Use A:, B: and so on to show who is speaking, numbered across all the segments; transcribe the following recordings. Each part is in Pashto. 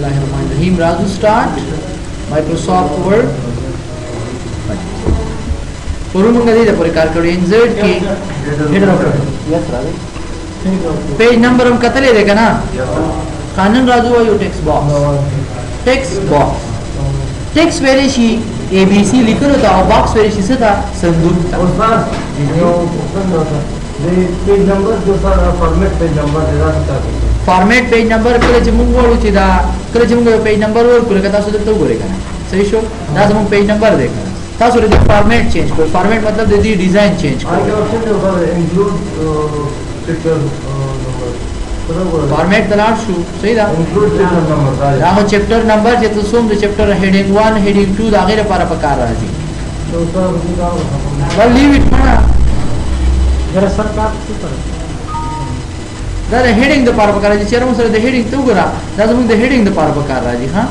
A: बिस्मिल्लाहिर्रहमानिर्रहीम Raju start Microsoft word पुरुमंगा दी पूरे कार एनजेड की यस राजू पेज नंबर हम कतले देखा ना कानून राजू वायु text box text very she ABC लिखो था और बॉक्स वेरी शी से था संदूक था
B: पेज नंबर जो सर फॉर्मेट पेज नंबर देना था
A: फॉर्मेट पेज नंबर कले जमुंग वालू चिदा कले जमुंग पेज नंबर और कुल कथा सुधर तो गोरे करना सही शो ना जमुंग पेज नंबर देखना था सुधर दी फॉर्मेट चेंज कर फॉर्मेट मतलब दी डिजाइन चेंज कर
B: आगे ऑप्शन जो sir include picture number
A: format तलाश शू सही था
B: इंक्लूड पिक्चर नंबर
A: ना हो चैप्टर नंबर जे तो सोम द चैप्टर हेडिंग 1 हेडिंग 2 दा आगे पारा पकार राजी
B: तो सर
A: बल लीव इट ना
B: जरा सरकार सुपर
A: दा हेडिंग द पारा पकार राजी चेरम सर द हेडिंग तो गुरा दा जमुंग द हेडिंग द पारा पकार राजी हां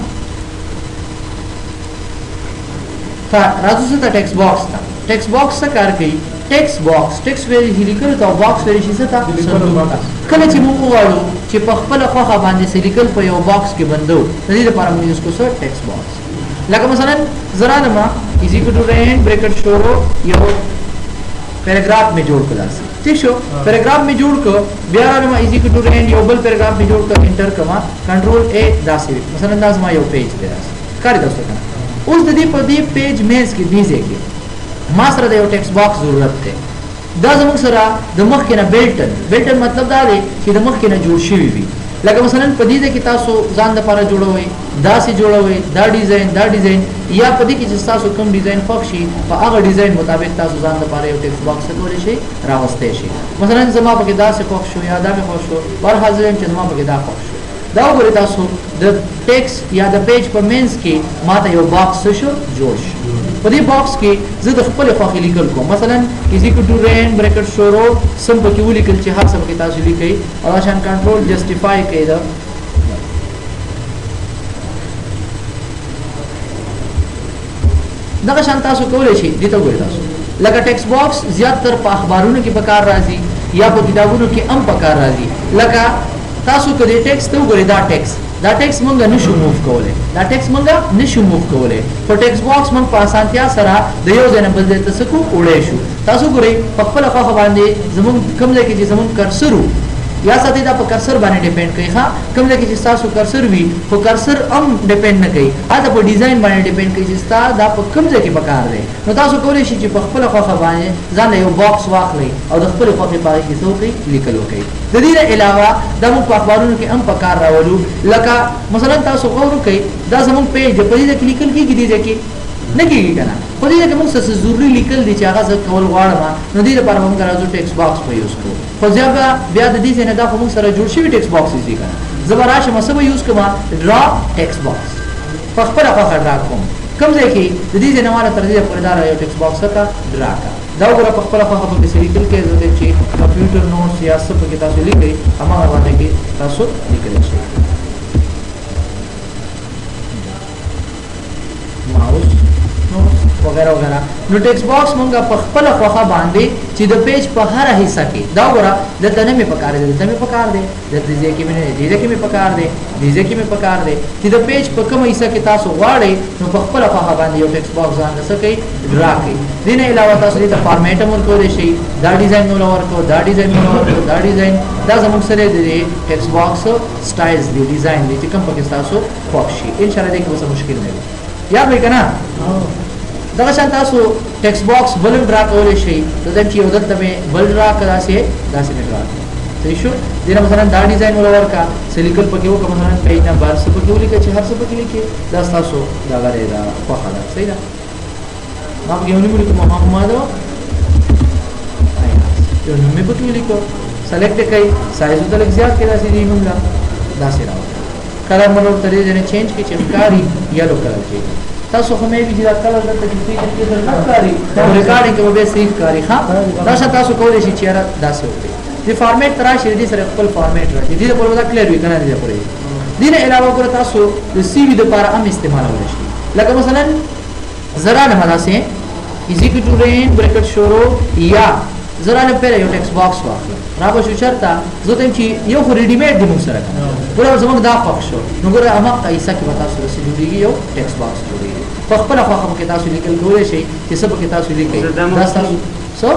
A: था राजू से था टेक्स्ट बॉक्स से कार की टेक्स्ट बॉक्स टेक्स्ट वेरी ही लिखल था बॉक्स वेरी शी से था कले چې موږ وایو چې په خپل خوخه باندې سلیکل په یو باکس کې بندو د دې لپاره موږ یوز کوو ټیکسټ باکس لکه مثلا زرانما از ایکوال ټو رین بریکټ شورو یو پیراګراف می جوړ کړل ٹھیک شو پیراګراف می جوړ ک بیا راما از ایکوال ټو رین یو بل پیراګراف می جوړ ک انټر کما کنټرول ا داسې مثلا داس ما یو پیج دی کاری تاسو کنه اوس د دې په دې پیج میز کې دیږي کې ما سره د یو ټیکسټ باکس ضرورت دی دا زموږ سره د مخ کې نه بیلټن مطلب دا دی چې د مخ کې نه جوړ شوی وي لکه مثلا په دې کې تاسو ځان د لپاره جوړوي دا سي جوړوي دا ډیزاین یا په دې کې چې تاسو کوم ډیزاین خوښ شي په هغه ډیزاین مطابق تاسو ځان د لپاره یو ټیکسټ باکس کولای شي راوستئ شي مثلا زما په کې دا سي خوښ شو یا دا به خوښ شو ور حاضر چې زما په کې دا خوښ شو دا وګورئ تاسو د ټیکسټ یا د پیج په مینس کې ماته یو باکس شو جوړ شي په دې باکس کې زه د خپل خوښي لیکل کوم مثلا از ایکوال ټو رین بریکټ شورو سم په کې ولیکل چې هر څه په تاسو لیکي او شان کنټرول جسټیفای کوي دا دغه شان تاسو کولای شئ دې ته وګورئ تاسو لکه ټیکسټ باکس زیات تر په اخبارونو کې پکار راځي یا په کتابونو کې هم پکار راځي لکه تاسو کله ټیکسټ وګورئ دا ټیکسټ مونږ نشو موو کولای په ټیکسټ باکس مونږ په اسانتیا سره د یو ځای نه بل ځای ته سکو وړې شو تاسو ګورئ په خپل خواخ باندې زموږ کوم ځای کې چې زموږ کرسر یا ساتي دا په کرسر باندې ډیپند کوي ها کوم ځای کې چې تاسو کرسر وي خو کرسر هم ډیپند نه کوي دا په ډیزاین باندې ډیپند کوي چې تاسو دا په کوم ځای کې پکار دی نو تاسو کولی شئ چې په خپل خواخ باندې ځان یو باکس واخلئ او د خپل خواخ په کې څه وکړئ لیکل وکړئ د دې علاوه د موږ په اخبارونو کې هم پکار راولو لکه مثلا تاسو غوړ وکړئ دا زموږ پیج په دې کې لیکل کېږي دې کې نه کېږي کنه په دې کې موږ څه ضروري لیکل دي چې هغه څه کول غواړم نو دې لپاره موږ راځو ټیکسټ باکس په یوز کوو خو بیا د دې نه دا موږ سره جوړ شوی ټیکسټ باکس دي کنه زبراشه مې سبا یوز کوم ډرا ټیکسټ باکس په خپل خواخ ډرا کوم کوم ځای کې د دې نه مال تر دې پورې دا یو ټیکسټ باکس کا ډرا کا دا وګوره په خپل خواخ په کې لیکل کې چې کمپیوټر نوټس یا څه په کې تاسو لیکئ هغه باندې کې تاسو لیکل شي ماوس وغیرہ وغیرہ نو ټیکسټ باکس مونږه په خپل خوخه باندې چې د پیج په هر حصہ کې دا وګوره د تنه می پکار دی د تنه پکار دی د دې کې مې دې کې مې پکار دی دې کې مې پکار دی چې د پیج په کوم حصہ کې تاسو غواړئ نو په خپل خوخه باندې یو ټیکسټ باکس ځان سکے ډرا کړئ دینه علاوه تاسو دې ته فارمیټ هم ورکولی شئ دا ډیزاین مول ورکو دا ډیزاین دا زموږ سره د ټیکسټ باکس سټایلز دی ډیزاین دی چې کوم پکې تاسو خوښ شي ان شاء الله دې کې څه مشکل نه وي یاد وي کنه دغه شان تاسو ټیکسټ باکس بل ډرا کولای شئ د دې چې یو دلته بل ډرا کړه داسې ډرا صحیح شو دغه مثلا دا ډیزاین ولور کا سلیکل پکې وکړه مثلا پیج نمبر څه پکې ولیکئ چې هر څه پکې لیکي دا تاسو دا غره دا خوښه ده صحیح ده ما په یو نوم لیکم محمد یو نوم پکې لیکو سلیکټ کړئ سایز ته لږ زیات کړئ داسې نوم لا داسې راو کلر مونږ ته دې چینج کړئ چې ښکاری یلو کلر کې تاسو خو مې ویل دا کلر د تکلیف کې درته کاری ریکارډینګ کې به سیف کاری ها دا تاسو کولای شئ چې را داسې وکړئ د فارمیټ تر شي دې سره خپل فارمیټ راځي دې په ودا کلیر وي کنه دې پرې دې نه علاوه ګور تاسو د سی وی د لپاره هم استعمالول شي لکه مثلا زرا نه ملاسه از ایکوال ټو رین بریکټ شورو یا زرا له پیره یو ټیکس باکس واخله را به شو چرته زه ته چې یو خو ریډیمیډ دی موږ سره کنه ګوره زموږ دا خوښ شو نو ګوره هغه ایسه کې به تاسو رسې جوړېږي یو ټیکس باکس جوړېږي په خپله خوښه کې تاسو لیکل کولی شئ چې څه پکې تاسو لیکئ دا ستاسو څه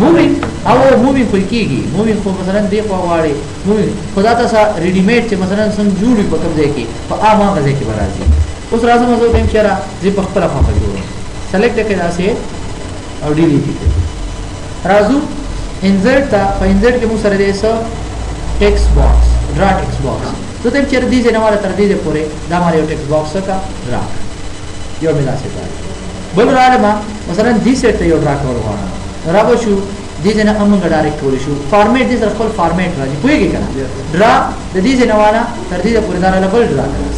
A: مووینګ او مووینګ خو کېږي مووینګ خو مثلا دی خوا غواړي مووینګ خو دا تاسو ریډیمیډ چې مثلا څنګه جوړي په کوم ځای کې په عامه ځای کې به راځي اوس راځم زه وایم چې را زه په خپله خوښه جوړوم سلیکټ کړئ داسې او ډیلیټ کړئ راځو انزرټ ته په انزرټ کې موږ سره دی څه ټیکس باکس ډرا ټیکس باکس زه وایم چې دې ځای نه والا تر دې پورې دا ماره یو ټیکس باکس کا ډرا یو مې داسې کړ بل راځم مثلا دې سیټ ته یو ډرا کول غواړم راغو شو دې ځنه امونږ ډایرکټ کول شو فارمیټ دې سره خپل فارمیټ راځي پوهیږي کنه ډرا د دې ځنه والا تر دې پورې دا نه بل ډرا کوي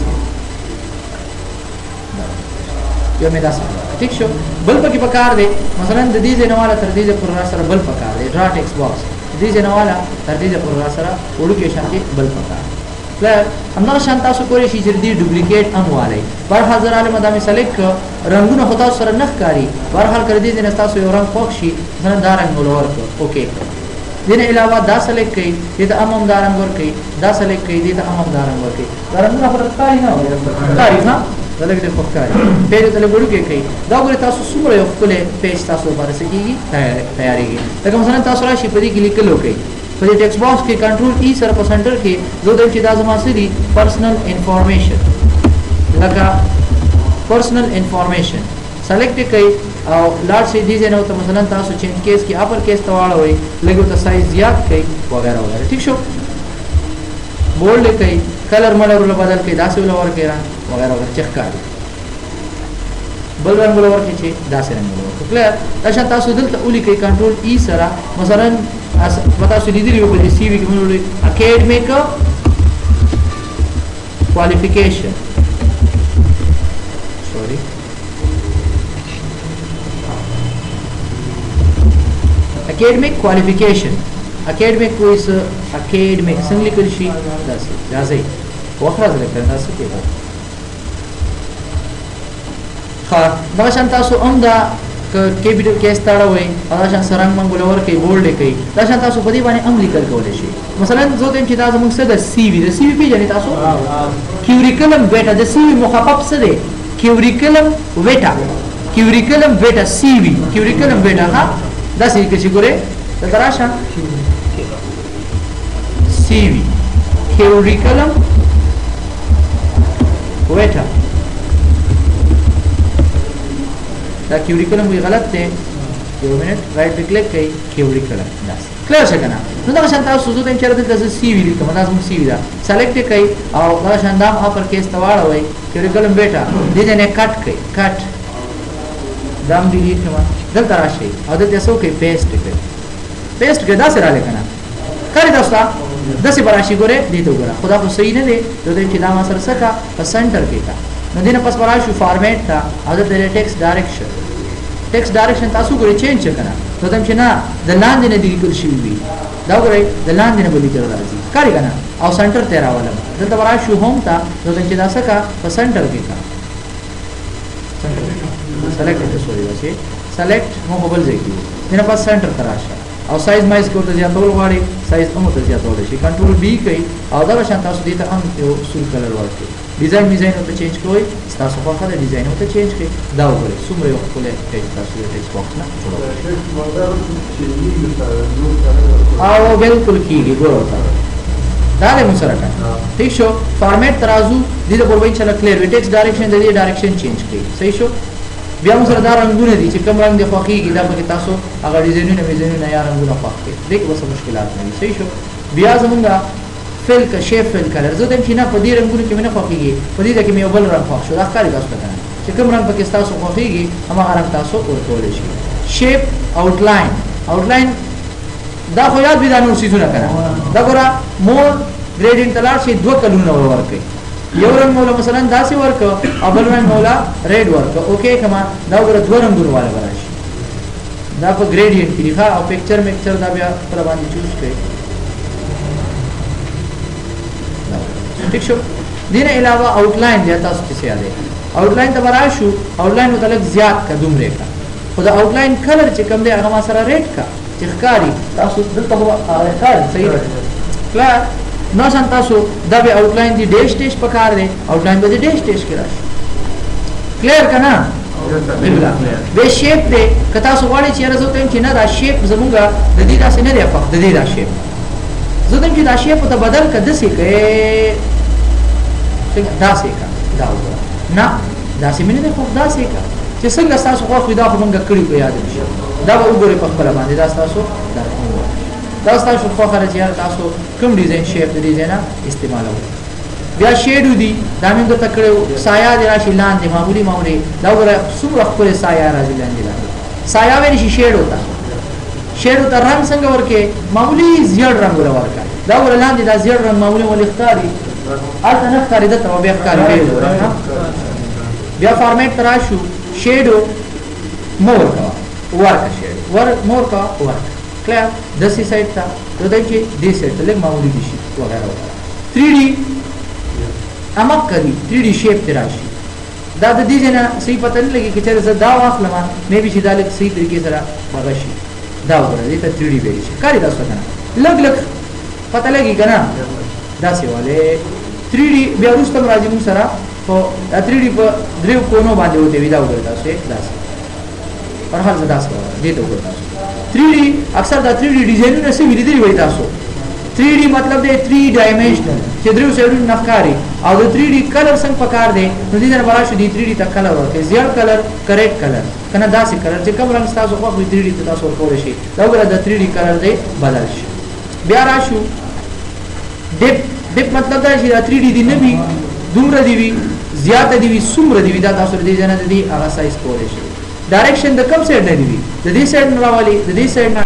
A: یو مې داسې ٹھیک شو بل پکې پکار دی مثلا د دې ځنه والا تر دې پورې را سره بل پکار دی ډرا ټیکس باکس دې ځنه والا تر دې پورې را سره وړو شان کې بل پکار پلس همدا شان تاسو کولی شئ چې دې ډوپلیکیټ هم والي بهر حاضر عالم دا مې سلیکټ رنگونه خدا سره نخ کاری بهر حال کړی دې نه تاسو یو رنگ خوښ شي مثلا دا رنگ ولور اوکې دې نه علاوه دا سلیکټ کړئ دې ته امم دا رنگ ور کړئ دا سلیکټ کړئ دې ته امم دا رنگ ور کړئ دا رنگونه خو کاری نه کاری نه دلته دې خوښ کاری پیج ته لګوړو کې کړئ دا ګوره تاسو څومره یو خپل پیج تاسو لپاره سکیږي تیاریږي لکه مثلا تاسو راشي په دې کې لیکل وکړئ په دې ټیکس باکس کې کنټرول ای سره په سنټر کې زه د چې دا زما سری پرسنل انفارمیشن لکه پرسنل انفارمیشن سلیکټ کړئ او لاړ شي دي نه ته مثلا تاسو چینج کیس کې اپر کیس ته واړوي لګو ته سایز زیات کړئ وغیرہ وغیرہ ٹھیک شو بولډ کړئ کلر ملر ول بدل کړئ داسې ول ور کړئ وغیرہ وغیرہ چک کړئ بل رنگ ول ور کړئ چې داسې رنگ ول ور کړئ دا شان تاسو دلته اولی کړئ کنټرول ای سره مثلا پتا سو لیدلی یو په سی وی کې موږ اکیډمیک کوالیفیکیشن سوري academic qualification academic کوئی academic څنګه لیکل شي دا ځای واخره ځل کړه تاسو کې ښه دا شان تاسو هم دا کیپټل کیس تاړوي دا شان سرنګ منګول ورکې بولډ کوي دا شان تاسو په دې باندې هم لیکل کولای شي مثلا زه ته چې دا زموږ څه د سی وی پیژنې تاسو کیوریکولم ویټا د سی وی مخفف څه دی کیوریکولم ویټا سی وی کیوریکولم ویټا ها دا څه کې چې ګوره دا راشه سی وی کیوریکولم ویټا دا کیوریکولم وی غلط دی یو منټ رائټ کلیک کړئ کیوریکولم دا کلیئر څنګه نو دا شان تاسو زه ته چیرته د سی وی لیکم دا زموږ سی وی دا سلیکټ کړئ او دا شان دا اپر کیس ته واړوي کیوریکولم بیٹا دې نه کټ کړئ کټ دام دی لیکم دلته راشي او دلته څو کې پیسټ کړئ دا سره لیکنه کړئ تاسو دا څه براشي ګوره دې ته ګوره خدا خو صحیح نه دی نو دې چې دا ما سره سکا په سنټر کې کا نو دینه پس براشو فارمیټ تا او د ټیکس ډایرکشن تاسو ګورئ چینج کړه نو تم چې نه د لاندې نه دی لیکل شي وي دا ګورئ د لاندې نه بلی تر راځي کاری کنه او سنټر ته راولم دلته براشو هوم تا نو تم چې دا سکا په سنټر کې کا سلیکټ سوري واسي سلیکټ مو موبایل ځای کې دینه پس سنټر ته راشه او سایز مایز کوته زیاتول غواړي سایز هم ته زیاتول شي کنټرول بی کوي او دا شان تاسو دې ته هم یو سول کلر ورکړي ډیزاین ته چینج کوئ تاسو خو خاله ډیزاین ته چینج کړئ دا وګورئ څومره یو خپل تاسو یو ټیکس باکس نه او بالکل کیږي ګورئ دا له مو سره کړه ٹھیک شو فارمیټ ترازو دې په وایي چې کلیر ټیکس ډایرکشن دې ډایرکشن چینج کړئ صحیح شو بیا موږ سره دا رنگونه دي چې کوم رنگ دی خوښيږي دا به تاسو هغه ډیزاینونه یا رنگونه خوښ کړئ دغه وسه مشکلات نه دي صحیح شو بیا زمونږه فل کا شیپ فل کلر زه دم چې نه په دې رنگونو کې مې نه خوښيږي په دې کې مې یو بل رنگ خوښ شو دا ښکاري تاسو ته چې کوم رنگ پکې تاسو خوښيږي هغه رنگ تاسو ورکول شي شیپ آوټلاین دا خو یاد بیا نور سيزونه کړه دا ګوره مور ګریډینګ تلار شي دوه کلونه ورکړي یو رنگ مولا مثلا داسې ورک او بل رنگ مولا ریډ ورک اوکې کما دا ګوره دوه رنگونه والا راشي دا په ګریډینګ کې ښه او پکچر دا بیا پر باندې چوز کړئ ٹھیک شو دینه علاوه آوټلاین دی تاسو څه یاد دی آوټلاین ته براشو آوټلاین متعلق زیات کا دومره کا خو د آوټلاین کلر چې کوم دی هغه ما سره ریډ کا چې ښکاري تاسو دلته به ښکاري صحیح دی کلار نو څنګه تاسو دا به آوټلاین دی ډیش ډیش پکار دی آوټلاین به ډیش ډیش کې راشي کلیر کنه به شیپ دی که تاسو غواړئ چې راځو ته چې نه دا شیپ زمونږ د دې داسې نه دی په د دې دا شیپ زه دم چې دا شیپ ته بدل کړه دسې کې داسې کا دا وګوره نه داسې مې نه خو داسې کا چې څنګه تاسو خو دا خو مونږ کړی په یاد شي دا به وګورئ په خپل باندې دا تاسو دا تاسو خو خره چې تاسو کوم ډیزاین شیپ د ډیزاین استعمالوي بیا شیډو دی دا موږ ته کړو سایه دی راشي لاندې معمولی دا وګوره څومره خپل سایه راځي لاندې سایه ویل شي شیډ ہوتا شیډ ته رنگ څنګه ورکه معمولی زیړ رنگ ورکه دا ور لاندې دا زیړ رنگ معمولی ول اختیاري البته نه اختیاري دا ته بیا ښکاري بیا فارمیټ تراشو شیډو مور کا ورکه شیډ ور مور کا ورکه کلیر دسی سایډ ته دوی چې دې سایډ ته لږ معمولی دي شي وغیرہ وغیرہ 3D امک کړي 3D شیپ تراشي دا د دې نه صحیح پته نه لګي چې زه دا واخلم مې به چې دا لږ صحیح طریقې سره وغشي دا وګورئ دې ته 3D ویل شي کاری تاسو کنه لګ لګ پته لګي کنه دا سی والے 3D بیا وروسته راځي موږ سره په 3D په دریو کونو باندې وته وی دا وګورئ تاسو دا سی پر حال زدا سی دې ته وګورئ تاسو 3D اکثر دا 3D ډیزاینونه څه ویل دي وای تاسو 3D مطلب دی 3 ډایمنشنل چې دریو سایډونو نخکاری او د 3D کلر څنګه پکار دی نو دې نه بلا شو دی 3D ته کلر ورته زیړ کلر کریکټ کلر کنه داسې کلر چې کوم رنگ تاسو خو 3D ته تاسو ورکول شي دا وګوره د 3D کلر دی بدل شي بیا راشو ډیپ مطلب دا چې دا 3D دی نه وي دومره دی وي زیاته دی وي څومره دی وي دا تاسو دې نه دی هغه سایز کولای شي ډایرکشن د کوم سایډ نه دی وي د دې سایډ نه راولي د دې سایډ نه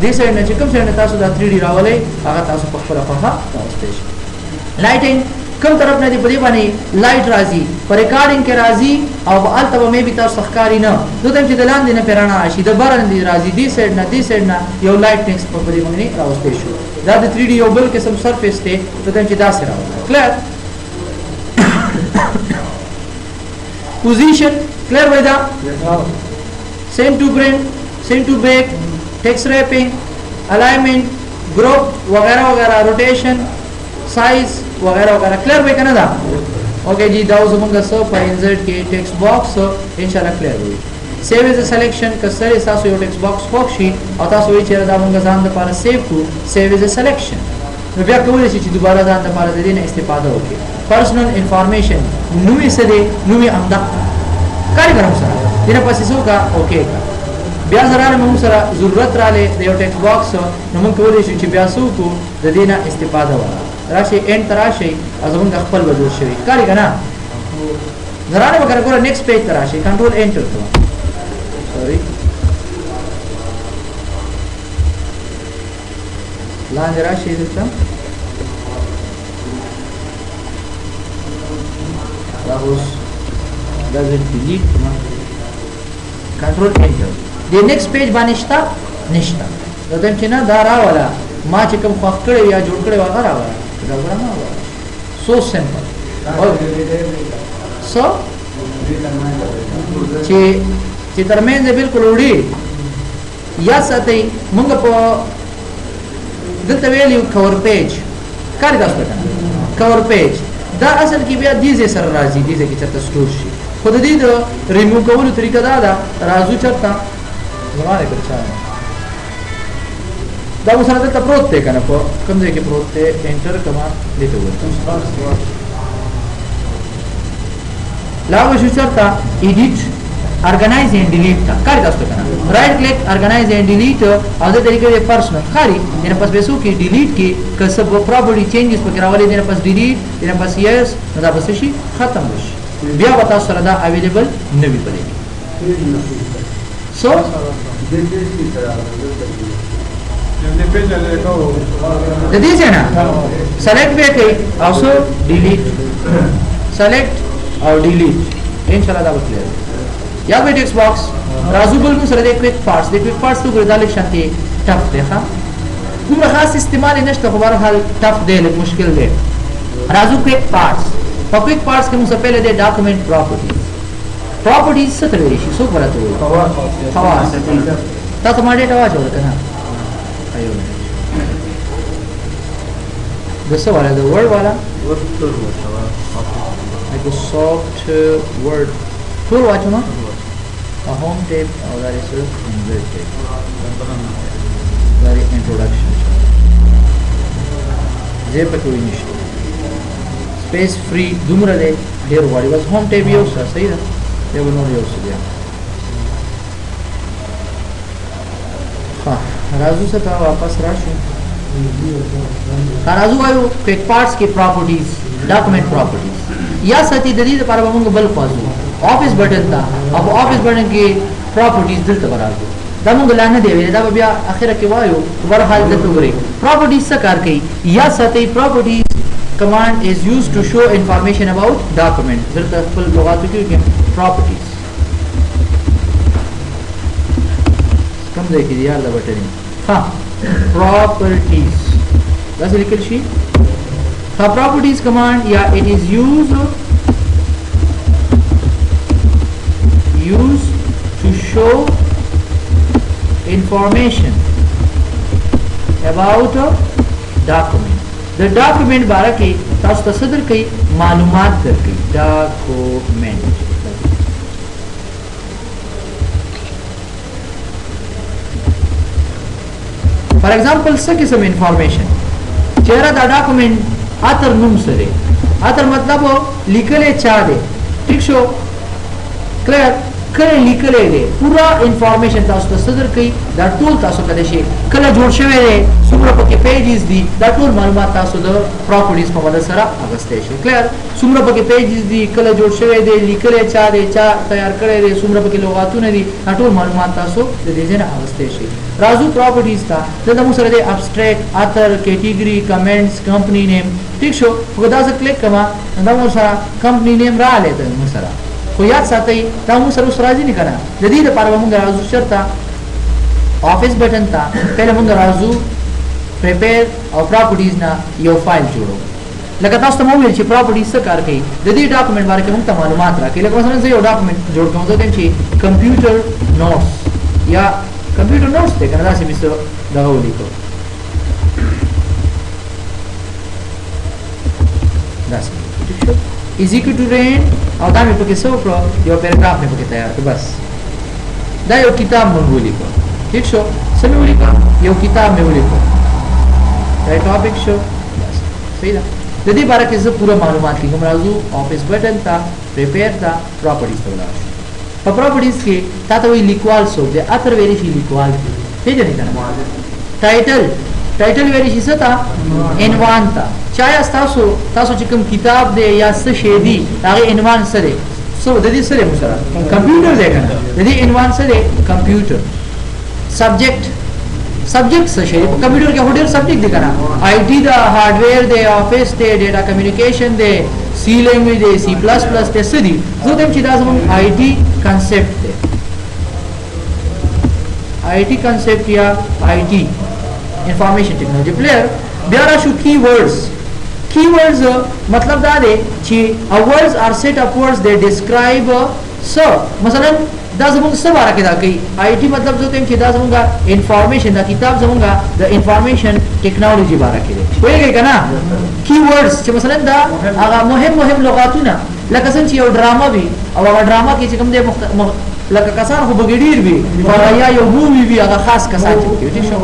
A: دې سایډ نه چې کوم سایډ تاسو دا 3D راولي هغه تاسو په خپل خواخه تاسو شي لایټینګ کوم طرف نه دی په دې باندې لایټ راځي پر ریکارډینګ کې راځي او البته مې به تاسو ښکاری نه دوی چې د لاندې نه پیرانا شي د بار نه راځي دې سایډ نه یو لایټ ټیکس په دې باندې راوستي شو دا د 3D یو بل قسم سرفیس ته دوی چې دا سره راوړل کلیر پوزیشن کلیر وای دا سیم ټو برین سیم ټو بیک टेक्स्ट रैपिंग अलाइनमेंट ग्रुप वगैरह वगैरह रोटेशन साइज वगैरह वगैरह क्लियर हुई ना दा ओके जी दाउ जमंगा सो पर इंसर्ट के टेक्स्ट बॉक्स इंशाल्लाह क्लियर हुई सेव एज अ सिलेक्शन कसरे सासो यो टेक्स्ट बॉक्स फोक्शी और तासो ये चेहरा दा मंगा जान द पार सेव को सेव एज अ सिलेक्शन बया कोले ची दोबारा जान द पार दे ने इस्तेफादा होके पर्सनल इंफॉर्मेशन नुमी से दे नुमी आमदा कार्यक्रम सरा दिन पसिसो का ओके का بیا زراره موږ سره ضرورت رااله د یو ټیکس باکس نو موږ کولای شو چې بیا سوکو د دې نه استفاده وکړو راشي ان تراشي ازمن خپل وجود شوی کاری کنه زراره وکړه ګوره نیکسټ پیج تراشي کنټرول انټر کړو سوري لاندې راشي دلته راوس doesn't delete control enter د نیکسټ پیج باندې شته نشته دا ته چې نه دا راولا ما چې کوم خوښ کړی یا جوړ کړی وغه راولا دا ګره ما ولا سو سمپل سو چې ترمنځ بالکل وړي یا ساتي موږ په دلته ویلیو کور پیج کار تاسو ته کور پیج دا اصل کې بیا دیزه سره راځي دیزه کې چرته سٹور شي خو د دې د ریموو کولو طریقه دا ده راځو چرته زمانه کې چا دا وسره ته پروت ته کنه په کوم ځای کې پروت ته انټر کما لیکو لا وشو چرته ایډیټ organize and delete تا کار تاسو کنه رائټ کلیک organize and delete او د طریقې د پرسنل خاري دنه پس به سو کې delete کې کسب property changes پکې راولې دنه پس delete دنه پس yes نو دا بس شي ختم شي بیا وتا سره دا اویلیبل نه وي پدې سو د دې څنګه select به کې او سو delete select او delete ان شاء الله دا وکړي या به टेक्स्ट बॉक्स राजू बल में सर दे क्विक पार्ट्स तो गुरदालिक शांति टफ देखा पूरा खास इस्तेमाल नष्ट खबर हाल टफ दे ले मुश्किल दे राजू क्विक पार्ट्स के मुझसे पहले दे document properties properties څه ته ویل شي څوک ورته وایي خواص تا ته ما ډېټه واچوله که نه ایو د څه والا د ورډ والا Microsoft Word ټول واچوم هوم ټیب او دا یې څه انګلیش ټیب دا یې انټروډکشن زه پکې وینم سپیس فری دومره دی ډېر غواړي بس هوم ټیب یو څه صحیح ده یو نور یو څه بیا ها راځو څه ته واپس راشو راځو وایو کویک پارټس کې پراپرټیز ډاکومنٹ پراپرټیز یا ساتي د دې لپاره موږ بل خواځو آفیس بٹن تا او آفیس بٹن کې پراپرټیز دلته راځو دا موږ لا نه دی ویل دا بیا اخره کې وایو په هر حال دلته وګورئ پراپرټیز څه کار کوي یا ساتي پراپرټیز command is used to show information about document دلته خپل لغاتو کې properties کوم ځای کې دی یاد لبټنی ها properties دا څه لیکل شي ها properties command yeah it is used to show information about a document د ډاکومنٹ باره کې تاسو ته صدر کوي معلومات درکړي ډاکومنٹ فار ایگزامپل څه قسم انفارمیشن چیرې دا ډاکومنٹ اتر نوم سره اتر مطلب لیکلې چا دی ٹھیک شو کلیئر کله لیکلې دی پورا انفارمیشن تاسو ته صدر کوي دا ټول تاسو کله شي کله جوړ شوی دی څومره پکې پیجز دي دا ټول معلومات تاسو د پراپرټیز په مدد سره اغستې شي کلیئر څومره پکې پیجز دي کله جوړ شوی دی لیکلې چا دی چا تیار کړی دی څومره پکې لغاتونه دي دا ټول معلومات تاسو د دې ځای نه اغستې شي راځو پراپرټیز ته دلته موږ سره دی ابسټریکټ اتر کیټګوري کمنټس کمپنی نیم ٹھیک شو خو دا ځکه کلیک کما دا موږ سره کمپنی نیم رااله ده موږ سره خو یاد ساتئ دا موږ سره اوس راځي نه کنه د دې لپاره موږ راځو چرته آفیس بٹن ته پهله موږ راځو پریپیر او پراپرټیز نه یو فایل جوړو لکه تاسو ته مو ویل چې پراپرټیز څه کار کوي د دې ډاکومنٹ باره کې موږ ته معلومات راکړي لکه مثلا زه یو ډاکومنٹ جوړ کوم ځکه چې کمپیوټر نوټس یا کمپیوټر نوټس ته کنه داسې مثال دا ولیکو داسې ٹھیک شو is equal to rain او دا مې پکې څه وکړو یو پیراګراف مې پکې تیار کړ بس دا یو کتاب مونږ ولیکو ٹھیک شو څه مې ولیکو یو کتاب مې ولیکو دا ټاپک شو بس صحیح ده د دې باره کې زه پوره معلومات لیکم راځو آفیس بٹن ته پریپیر ته پراپرټیز ته ولاړ شو په پراپرټیز کې تا ته وی لیکوال څوک دی اتر ویری شي لیکوال پیژنې کنه ټایټل ویری شي څه تا عنوان تا چایا تاسو چې کوم کتاب دی یا څه شی دی هغه عنوان سره سو د دې سره مثلا کمپیوټر دی کنه د دې عنوان سره کمپیوټر سبجیکټ څه شی په کمپیوټر کې هډر سبجیکټ دی کنه آی ټی دا هارډویر دی افیس دی ډیټا کمیونیکیشن دی سی لینګویج دی سی پلس پلس دی څه دی زه دم چې دا زموږ آی ټی کنسپټ دی آی ټی کنسپټ یا آی ټی انفارمیشن ټیکنالوژي پلیئر بیا راشو کیورډز مطلب دا دی چې words are set of words they describe so مثلا دا زموږ څه باره کې دا کوي آی ټی مطلب زه ته چې دا زموږ انفارمیشن دا کتاب زموږ د انفارمیشن ټیکنالوژي باره کې دی وایي کنه کیورډز چې مثلا دا هغه مهم لغاتونه لکه څنګه چې یو ډراما وي او هغه ډراما کې چې کوم دی لکه کسان خو بګډیر وي یا یو مووی وي هغه خاص کسان چې ټیک شو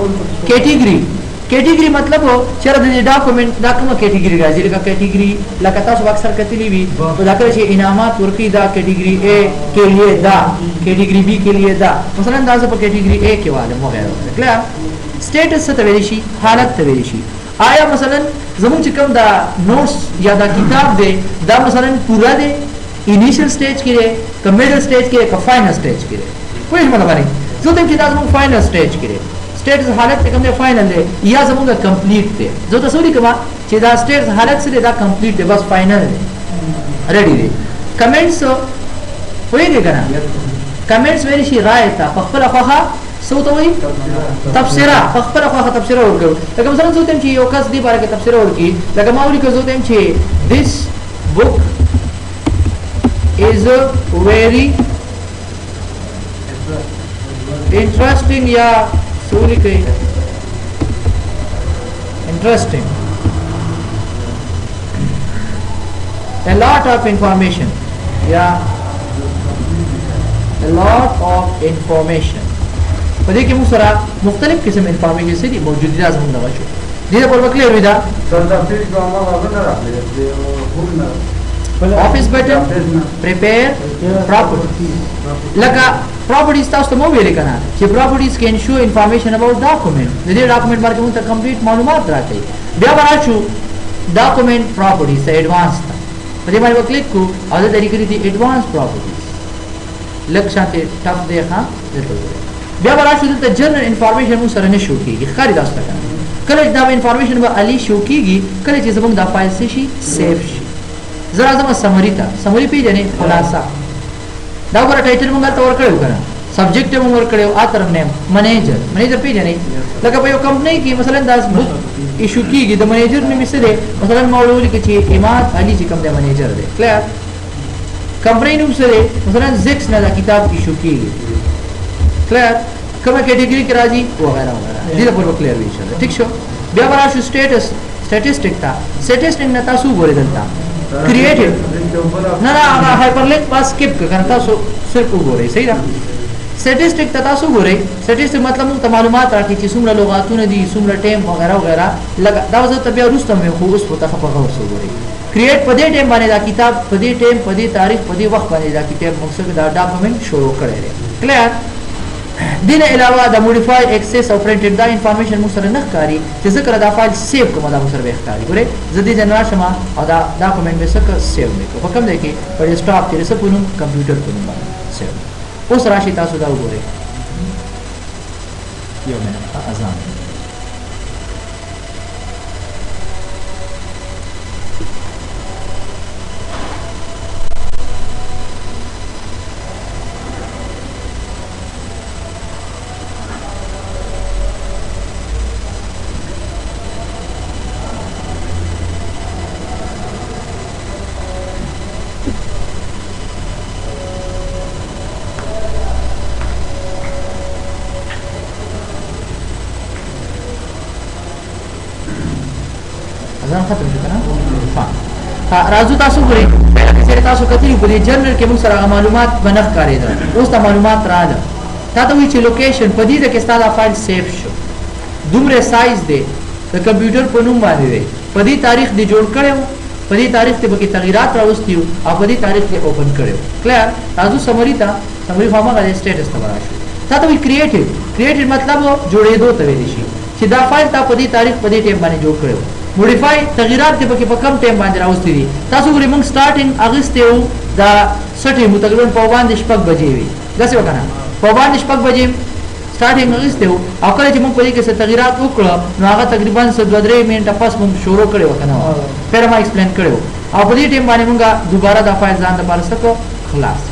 A: کیټګوري مطلب چې د ډاکومنٹ دا کومه کیټګوري راځي لکه کیټګوري لکه تاسو اکثر کتلی وي دا کله چې انعامات ورکړي دا کیټګوري A के लिए دا کیټګوري B के लिए دا مثلا دا په کیټګوري A کې واله مو غیر کلیئر سټیټس ته ویل شي حالت ته ویل شي آیا مثلا زموږ چې کوم دا نوټس یا دا کتاب دی دا مثلا پورا دی انیشل سټیج کې دی که میډل سټیج کې که فائنل سټیج کې دی کوئی مطلب نه زه ته چې دا زموږ فائنل سټیج کې دی سټیټس حالت کوم دی فائنل دی یا زموږ کمپلیټ دی زه تاسو لیکم چې دا سټیټس حالت سره دا کمپلیټ دی بس فائنل دی ریډي دی کمنټس وایي کنه کمنټس ویل شي رائے تا خپل خوخه سو ته وایي تفسیره خپل خوخه تفسیره ورکړو لکه مثلا زه ته چې یو کس دی باره کې تفسیره ورکړي لکه ما ولیکم زه ته چې this book is very interesting या सूली के interesting a lot of information या a lot of information पदे के मुसरा मुख्तलिफ किस्म इंफॉर्मेशन से मौजूदा ज़मीन लगा चुका दीदा पर बकले हुई था ऑफिस बटन प्रिपेयर प्रॉपर्टीज लगा प्रॉपर्टीज था उसको मोबाइल लेकर कि properties can show information about document यदि डॉक्यूमेंट मार के मुझे कंप्लीट मालूमात रहते हैं बिया बनाचू डॉक्यूमेंट प्रॉपर्टीज से एडवांस था पदे मारे वो क्लिक को आधे तरीके थी एडवांस प्रॉपर्टीज लक्ष्य टफ देखा बिया बनाचू तो जनरल इंफॉर्मेशन मुझे सरने शो की खाली दास्ता करना कल दा इंफॉर्मेशन वो अली शो कीगी कल चीज़ बंग दा फाइल से शी सेव शी जरा जमा समरी था समरी पे जने खुलासा दा बरा टाइटल मंगल तो और करे करा सब्जेक्ट में और करे आतर नेम मैनेजर पे जने लगा भाई कंपनी की मसलन 10 बुक इशू कीगी द मैनेजर ने मिसले मसलन मौलवी के ची इमाद अली जी कम दे मैनेजर दे क्लियर कंपनी ने मिसले मसलन जिक्स ना किताब इशू कीगी क्लियर कम कैटेगरी के राजी वगैरह वगैरह जी पर क्लियर भी इंशाल्लाह ठीक शो बिया बरा शो स्टैटिस्टिक था स्टैटिस्टिक न तासु बोले दलता क्रिएटिव ना हाइपरलिंक पास स्किप करता सो सिर्फ बोले सही ना स्टैटिस्टिक तासु बोले स्टैटिस्टिक मतलब तो मालूमात रखी थी सुमरा लोग आतूने दी सुमरा टाइम वगैरह वगैरह लगा दावज तबिया रुस्तम में हो उस पता खबर हो सो बोले क्रिएट पदे टाइम बने दा किताब पदे टाइम पदे तारीख पदे वक्त बने दा किताब मकसद दा डॉक्यूमेंट शुरू करे क्लियर दिन अलावा the modify access of printed the information मुसर नखकारी जिक्र द फाइल सेव को मदा मुसर बेखकारी बोले जदी जनरा शमा और द डॉक्यूमेंट में सक सेव में को हुक्म देके पर स्टॉप के से पुनु कंप्यूटर को नंबर सेव उस राशि तासु दा बोले यो मैंने अजान खत्म शुका ना हाँ राजू तासु बुरे पहले तासु कतरी बुरे जनरल के मुसरा मालूमात बनख करे दा उस ता मालूमात राजा ता तो विच लोकेशन पदी दे के स्टाला फाइल सेव शो दुमरे साइज दे द कंप्यूटर पनुम बांधे दे पदी तारीख दे जोड़ करे पदी तारीख ते बकी तगीरात रावस्ती आ पदी तारीख के ओपन करे क्लियर राजू समरी फार्मा का स्टेटस तबरा शो ता तो क्रिएटिव मतलब जोड़े दो तवे दिशी सीधा फाइल ता पदी तारीख पदी टेम बाने जोड़ करे मॉडिफाई तगीरात दे बकी कम टाइम बांध रावस्ती दी तासु गुरी मंग स्टार्टिंग अगस्त हो दा सटे मुतकरीबन पौवान दिशपक बजे वी गसे वकना पौवान दिशपक बजे स्टार्टिंग अगस्त हो अकल जे मंग पदी के से तगीरात उकड़ नागा तकरीबन से 2-3 मिनट पास मंग शुरू करे वकना फिर हम एक्सप्लेन करे आ पदी टाइम बाने मंगा दोबारा दा फाइल जान दा पार सको खलास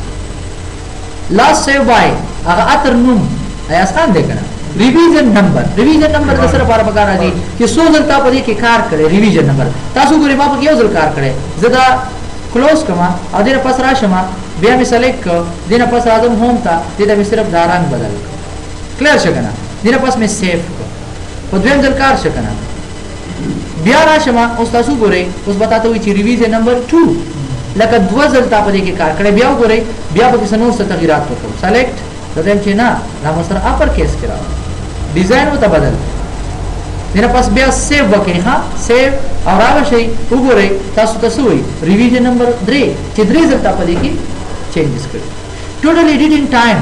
A: लास्ट सेव बाय अगर अतर नुम आसान देखना रिवीजन नंबर का सर बार बगा राजी कि सो जलता पदी के कार करे रिवीजन नंबर तासु गुरी माप के योजल कार करे जदा क्लोज कमा और दिन पास राशमा बिया में सेलेक्ट कर दिन पास आदम होम था दिन में सिर्फ दारांग बदल क्लियर शकना दिन पास में सेव को द्वेम जल कार शकना बिया राशमा उस तासु गुरे उस बताते हुए रिवीजन नंबर 2 लका दो जलता पदी के कार करे बिया गुरे बिया पकी सनो से तगीरात को सेलेक्ट तदेम चेना ना मसर अपर केस करा डिजाइन होता बदल मेरा पास बिया सेव बके हाँ सेव और आगे शई उगोरे तासु तसुई रिवीजन नंबर 3 चिद्री जलता पदी की चेंजेस कर टोटल एडिटिंग टाइम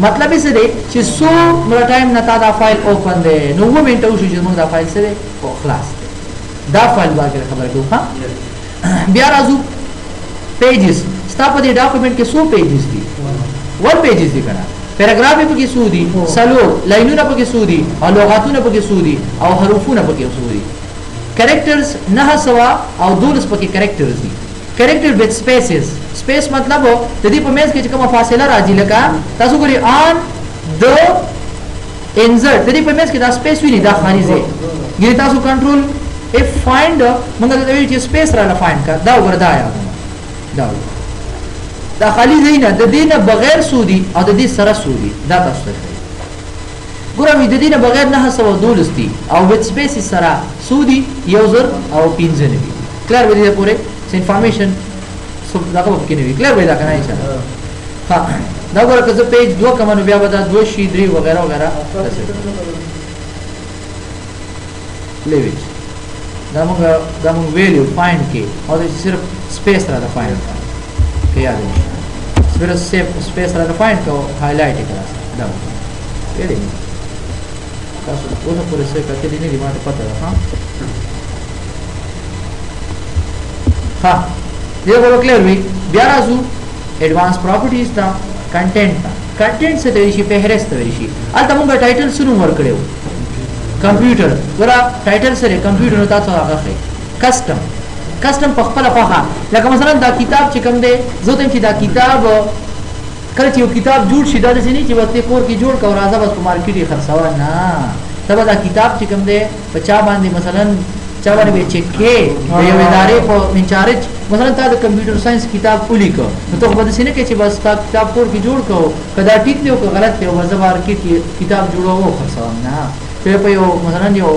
A: मतलब इसे दे कि सो मेरा टाइम न ता फाइल ओपन दे नो वो मिनट उस चीज में दा फाइल से दे ओ क्लास दा फाइल बाकी खबर दो हाँ बिया राजू पेजेस स्टापदी डॉक्यूमेंट के 100 पेजेस दी 1 पेजेस दी करा पैराग्राफ पे की सूदी सलो लाइनों ना पे सूदी और लुगातों ना पे सूदी और हरूफों ना पे सूदी कैरेक्टर्स ना सवा और दूरस पे कैरेक्टर्स दी कैरेक्टर विद स्पेस मतलब हो यदि पमेज के कम फासिला राजी लगा तासु गुरी ऑन द इंसर्ट यदि पमेज के दा स्पेस भी नहीं दा खाली से गिरी तासु control if find Mangal the space रहा फाइंड का दा उगर दा आया दा دا خالی زینه د دینه بغیر سودی او د دې سره سودی دا تاسو ته ګورم د دینه بغیر 912 دي او وذ سپیس سره سودی یوزر او 15 دی کلیر وي دې پوره انفارمیشن سو دا کوم کې نه وی کلیر وي دا کنه ایسا ها دا ګوره که زه پیج 2 کوم نو بیا به دا 2 شي 3 وغیرہ وغیرہ لیویج دا موږ ویلیو فایند کې او دا صرف سپیس را دا فایند کې یاد نشي صرف سپیس را دا فایند کو هایلایټ کړه دا ویلی تاسو اوسه پورې څه کړی نه دی ماته پته ده ها دې وګورئ کلیر وی بیا راځو ایڈوانس پراپرټیز دا کنټینټ څه دی شي فهرست وی شي البته موږ ټایټل سره ورکړو کمپیوټر ورا ټایټل سره کمپیوټر نو تاسو هغه خې کسٹم په خپل خواخه لکه مثلا دا کتاب چې کوم دی زه ته چې دا کتاب کله چې یو کتاب جوړ شي دا د سینې چې وخت کور کې جوړ کور راځه بس په مارکیټ کې خرڅوا نه تبا دا کتاب چې کوم دی په چا باندې مثلا چا باندې چې کې د یو ادارې په انچارج مثلا تا د کمپیوټر ساينس کتاب ولیکو نو ته په دې سینې کې چې بس تا کتاب کور کې جوړ کو کدا ټیک دی او غلط دی او ځا مارکیټ کې کتاب جوړو خرڅوا نه په یو مثلا یو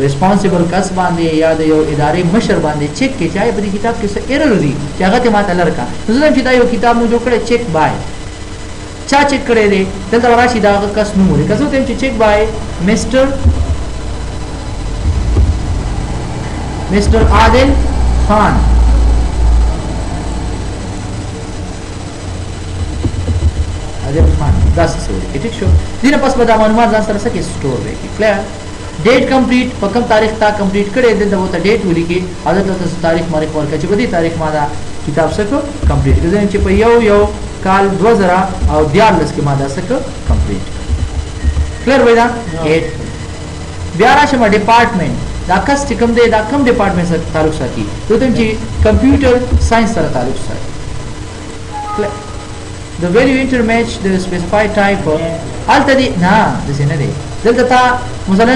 A: ریسپانسیبل کس باندې یا د یو ادارې مشر باندې چیک کې چای په دې کتاب کې څه ایرر دي چې هغه ته ماته لړکا زه چې دا یو کتاب مو جوړ کړی چیک بای چا چیک کړی دی دلته راشي دا کس نوم لري کزو ته چې چیک بای مسٹر عادل خان داس څه وایي ټیک شو دینه پس به دا معلومات ځان سره سکه سٹور وکړي کلیر ډیټ کمپلیټ په کوم تاریخ تا کمپلیټ کړي دلته وته ډیټ ولیکي حالت ته تاریخ مارک ورکړي چې بده تاریخ ما دا کتاب سره کمپلیټ کړي چې په یو کال 2000 او 14 کې ما دا سره کمپلیټ کلیر وای دا 8 بیا راشم ډپارټمنټ دا کس چې کوم دی دا کوم ډپارټمنټ سره تعلق ساتي دوی چې کمپیوټر ساينس سره تعلق ساتي the value intermatch the specified type الته دي نه د څه نه دی دلته تا مثلا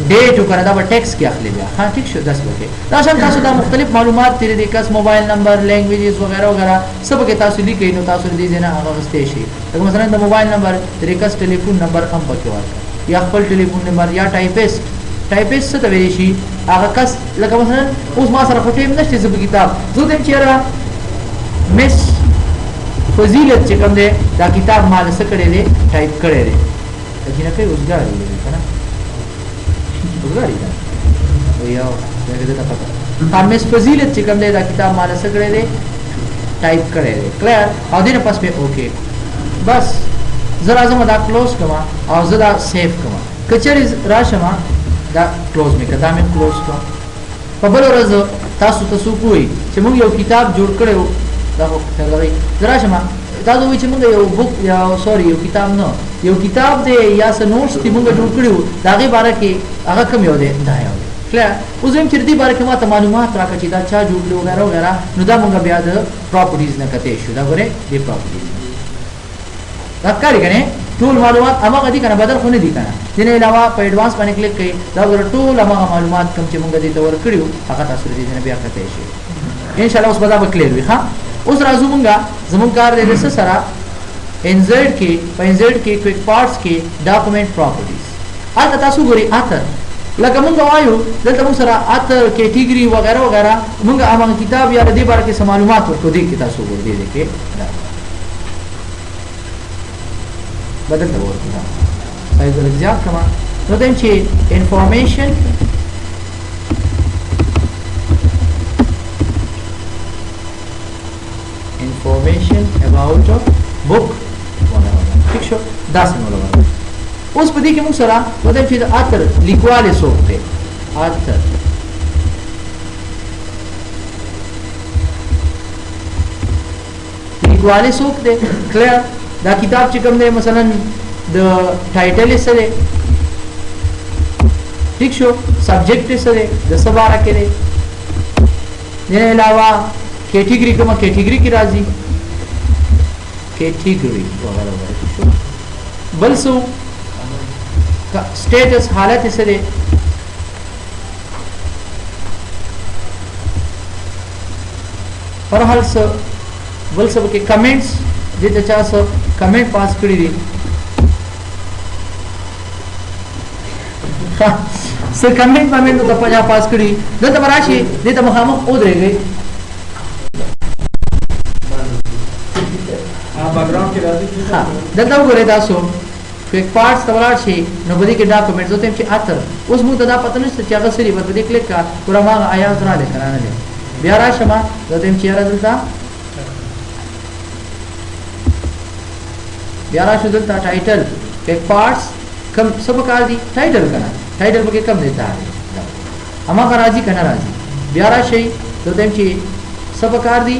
A: ډیټ وکړه دا په ټیکس کې اخلي بیا ها ټیک شو داس وکړي دا شان تاسو دا مختلف معلومات تیرې د کس موبایل نمبر لینګویجز وغیرہ وغیرہ سب کې تاسو لیکئ نو تاسو دې نه هغه غستې شي مثلا د موبایل نمبر د کس ټلیفون نمبر هم پکې ورکړه یا خپل ټلیفون نمبر یا ټایپسټ څه ته ویل شي هغه کس لکه مثلا اوس ما سره فوټیم نشته زه په کتاب زه دې چیرې مس فضیلت چې کوم دی دا کتاب مال څه کړی دی ټایپ کړی دی چې نه کوي اوسګاری دی کنه اوسګاری دا یو دغه ته پته مس فضیلت چې کوم دی دا کتاب مال څه کړی دی ټایپ کړی دی کلیر او دینه پس په اوکے بس زه راځم دا کلوز کما او زه دا سیو کما کچری راشم دا کلوز می کدا می کلوز کړم په بل ورځ تاسو کوی چې موږ یو کتاب جوړ کړو دا خو څنګه دراشم دا دوی چې موږ یو بوک یا سوري یو کتاب نه یو کتاب دی یا س نوټس چې موږ جوړ کړو دا غي باره کې هغه کوم یو دی دا یو کله اوس هم چې دې باره کې ماته معلومات راکړي چې دا چا جوړ کړو وغیرہ وغیرہ نو دا موږ بیا د پراپرټیز نه کته شو دا غره دی پراپرټیز دا کاری کنه ټول معلومات هغه دي کنه بدل خو نه دي کنه دنه علاوه په ایڈوانس باندې کلیک کړئ دا غره ټول هغه معلومات کوم چې موږ دې تور کړیو هغه تاسو دې نه بیا کته شي ان شاء الله اوس به دا کلیر وي ها اوس راځو مونږه زمون کار دې سره انزرټ کې په انزرټ کې کویک پارټس کې ډاکومېنټ پراپرټیز البته تاسو ګوري اثر لکه مونږ وایو دلته موږ سره اثر کیټګری وغیرہ وغیرہ مونږ هغه کتاب یا دې باره کې معلومات ورکو دي کې تاسو ګورئ دې کې بدل ته ورکو دا ایزه زیات کما نو دیم چې انفارمیشن about a book ٹھیک شو دا څنګه ولګو اوس په دې کې موږ سره ودې چې اثر لیکواله سوته اثر لیکواله سوته کلیر دا کتاب چې کوم دی مثلا د ټایټل یې سره ٹھیک شو سبجیکټ یې سره د سباره کې دی نه علاوه کیټګری کومه کیټګری کې راځي کیټګری وغیرہ وغیرہ بل سو سٹیٹس حالت سره پر حال سو बल सब के कमेंट्स दे चा सब कमेंट पास करी दी सर कमेंट तो पजा पास करी दे त राशि दे त मखाम उधरे गई
B: बैकग्राउंड के राजी
A: हां दलता गोरे दासो एक पार्ट्स तवरार छे नो बदी के डॉक्यूमेंट जो तेम आतर उस मु तदा पता नहीं क्या सरी पर बदी क्लिक का पूरा मा आया उतरा ले कराने ले बियारा शमा जो तेम चिया दलता बियारा शुदलता टाइटल एक पार्ट्स कम सब कार दी टाइटल करना टाइटल बके कम देता है अमा का राजी करना राजी बियारा शई जो तेम ची सब कार दी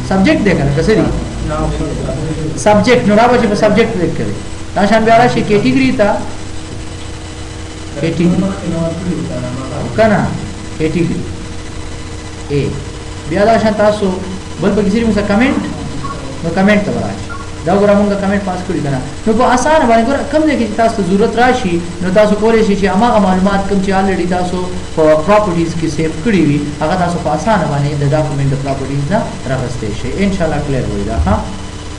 A: सब्जेक्ट देखना कसरी सब्जेक्ट नो राबा ची सब्जेक्ट देख करे ताशान बियारा शई कैटेगरी था कैटेगरी कना कैटेगरी ए बियारा शान तासो बल पर किसी मुसा कमेंट नो कमेंट तवरा दागोरा मुंगा कमेंट पास करी कना नो को आसान बाने गोरा कम दे की तासो जरूरत राशि नो तासो कोले शी अमा मालूमात कम ची ऑलरेडी तासो प्रॉपर्टीज की सेव करी हुई अगर तासो आसान बाने द डॉक्यूमेंट द प्रॉपर्टीज ना रखस्ते शे इंशाल्लाह क्लियर होइगा हां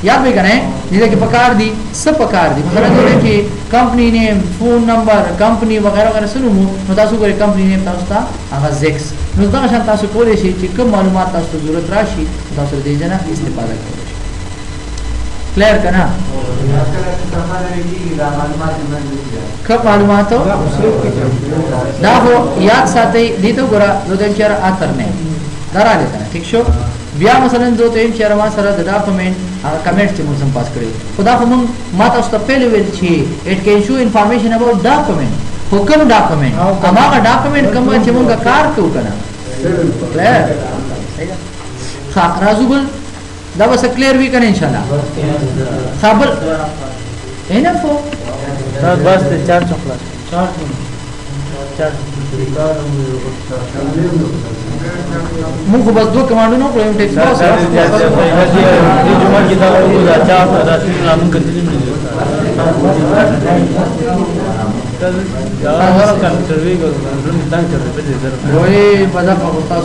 A: याद भी करें जैसे कि पकार दी सब पकार दी मतलब तो कि company name phone number company वगैरह वगैरह सुनो नो तासो करे कंपनी नेम तासता आगा जेक्स नो दा शान तासो कोले शी ची कम मालूमात तासो जरूरत राशि तासो दे जना इस्तेमाल करो क्लियर करना कब मालूमात हो दाहो याद साथे दीतो गोरा जो तेम चार आतर ने दरा लेता ठीक शो बिया मसलन जो तेम चार मा सरा डॉक्यूमेंट कमेंट्स से मुसम पास करे खुदा हम माता उस पहले वेल छी it can show information about document हुकम डॉक्यूमेंट अमा का डॉक्यूमेंट कम छ मुंगा कार को करना क्लियर हां राजुबल दवा से क्लियर भी करें इंशाल्लाह खाबल एनफ हो
B: बस 4 चॉकलेट 4
A: मुझे बस दो commando no problem text box
B: ये जुमा की दावा को अच्छा रास्ते में हम कंटिन्यू नहीं कल यार कंट्री को निदान कर रहे थे
A: वही बजा होता